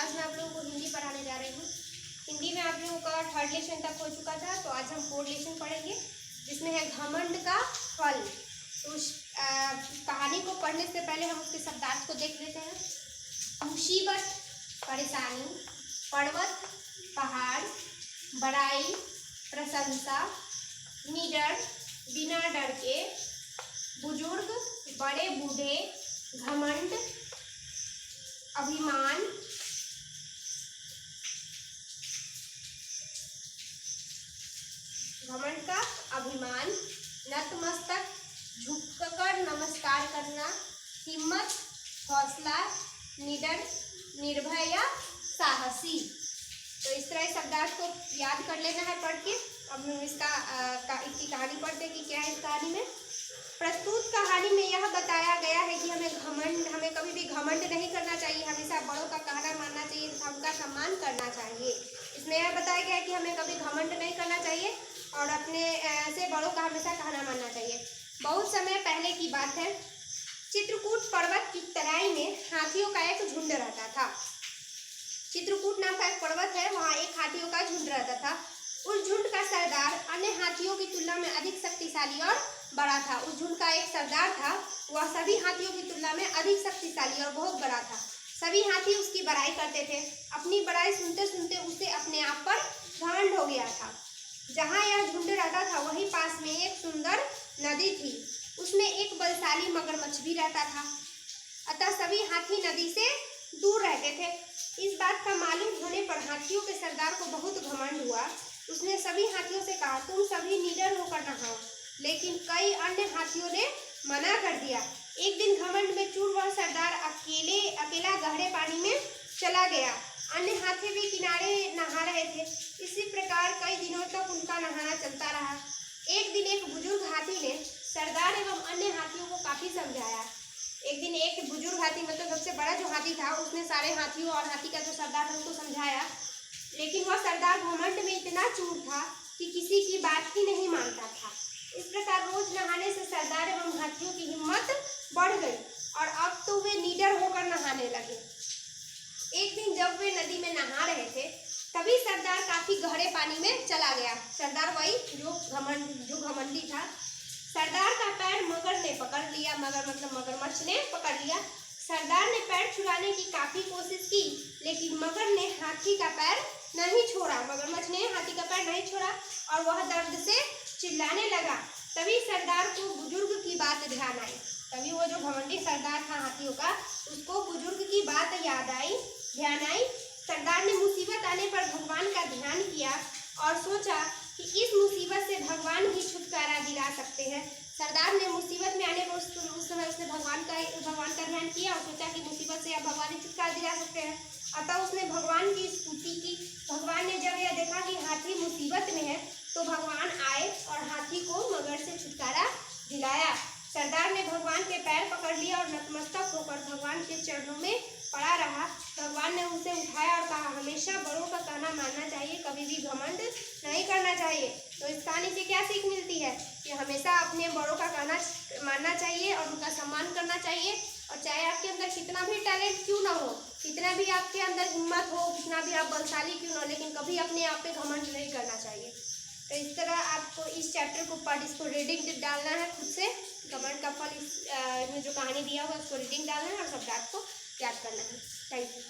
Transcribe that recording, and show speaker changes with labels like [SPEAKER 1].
[SPEAKER 1] आज मैं आप लोगों को हिंदी पढ़ाने जा रही हूँ। हिंदी में आप लोगों का 3rd लेसन तक हो चुका था, तो आज हम 4th लेसन पढ़ेंगे जिसमें है घमंड का फल। तो उस कहानी को पढ़ने से पहले हम उसके शब्दार्थ को देख लेते हैं। मुसीबत परेशानी, पर्वत पहाड़, बड़ाई प्रशंसा, निडर बिना डर के, बुजुर्ग बड़े बूढ़े, घमंड अभिमान, घमंड का अभिमान, नतमस्तक झुककर नमस्कार करना, हिम्मत हौसला, निडर निर्भय या साहसी। तो इस तरह शब्दार्थ को याद कर लेना है पढ़ के। अब हम इसकी कहानी पढ़ते कि क्या है इस कहानी में। प्रस्तुत कहानी में यह बताया गया है कि हमें कभी भी घमंड नहीं करना चाहिए, हमेशा बड़ों का कहना मानना चाहिए तथा उनका सम्मान करना चाहिए। इसमें यह बताया गया है कि हमें कभी घमंड नहीं करना चाहिए और अपने से बड़ों का हमेशा कहना मानना चाहिए। बहुत समय पहले की बात है, चित्रकूट पर्वत की तराई में हाथियों का एक झुंड रहता था। चित्रकूट नाम का एक पर्वत है, वहाँ एक हाथियों का झुंड रहता था। उस झुंड का सरदार अन्य हाथियों की तुलना में अधिक शक्तिशाली और बड़ा था। उस झुंड का एक सरदार था, वह सभी हाथियों की तुलना में अधिक शक्तिशाली और बहुत बड़ा था। सभी हाथी उसकी बड़ाई करते थे। अपनी बड़ाई सुनते सुनते उसे अपने आप पर घमंड हो गया था। जहाँ यह झुंड रहता था वहीं पास में एक सुंदर नदी थी, उसमें एक बलशाली मगरमच्छ भी रहता था। अतः सभी हाथी नदी से दूर रहते थे। इस बात का मालूम होने पर हाथियों के सरदार को बहुत घमंड हुआ। उसने सभी हाथियों से कहा, तुम सभी निडर होकर नहाओ, लेकिन कई अन्य हाथियों ने मना कर दिया। एक दिन घमंड में चूर वह सरदार अकेला गहरे पानी में चला गया। अन्य हाथी भी किनारे नहा रहे थे। इसी प्रकार कई दिनों तक उनका नहाना चलता रहा। एक दिन एक बुजुर्ग हाथी ने सरदार एवं अन्य हाथियों को काफी समझाया। एक दिन एक बुजुर्ग हाथी, मतलब सबसे बड़ा जो हाथी था, उसने सारे हाथियों और हाथी का जो सरदार था उसको समझाया, लेकिन वह सरदार घमंड में इतना चूर था कि किसी की बात ही नहीं मानता था। इस प्रकार रोज नहाने से सरदार एवं हाथियों की हिम्मत बढ़ गई और अब तो वे निडर होकर नहाने लगे। एक दिन जब वे नदी में नहा रहे थे, तभी सरदार काफी गहरे पानी में चला गया। सरदार वही जो घमंडी था। सरदार का पैर मगर ने पकड़ लिया, मगरमच्छ ने पकड़ लिया। सरदार ने पैर छुड़ाने की काफी कोशिश की, लेकिन मगर ने हाथी का पैर नहीं छोड़ा। मगरमच्छ ने हाथी का पैर नहीं छोड़ा और वह दर्द से चिल्लाने लगा। तभी सरदार को बुजुर्ग की बात ध्यान आई। तभी वो जो घमंडी सरदार था हाथियों का, उसको बुजुर्ग की बात ध्यान आई। सरदार ने मुसीबत आने पर भगवान का ध्यान किया और सोचा कि इस मुसीबत से भगवान ही छुटकारा दिला सकते हैं। सरदार ने मुसीबत में आने पर उस समय उसने भगवान का ध्यान किया और सोचा कि मुसीबत से अब भगवान ही छुटकारा दिला सकते हैं। अतः उसने भगवान की स्तुति की। भगवान ने जब यह देखा कि हाथी मुसीबत में है, तो भगवान आए और हाथी को मगर से छुटकारा दिलाया। सरदार ने भगवान के पैर पकड़ लिया और नतमस्तक होकर भगवान के चरणों में पड़ा रहा। भगवान ने उसे उठाया और कहा, हमेशा बड़ों का कहना मानना चाहिए, कभी भी घमंड नहीं करना चाहिए। तो इस कहानी से क्या सीख मिलती है कि हमेशा अपने बड़ों का कहना मानना चाहिए और उनका सम्मान करना चाहिए। और चाहे आपके अंदर कितना भी टैलेंट क्यों ना हो, कितना भी आपके अंदर हिम्मत हो, कितना भी आप बलशाली क्यों ना हो, लेकिन कभी अपने आप पे घमंड नहीं करना चाहिए। तो इस तरह आपको इस चैप्टर को इसको रीडिंग डालना है खुद से। घमंड का फल इसमें जो कहानी दिया हुआ है उसको रीडिंग डालना है और शब्दार्थ को याद करना है। Thank you.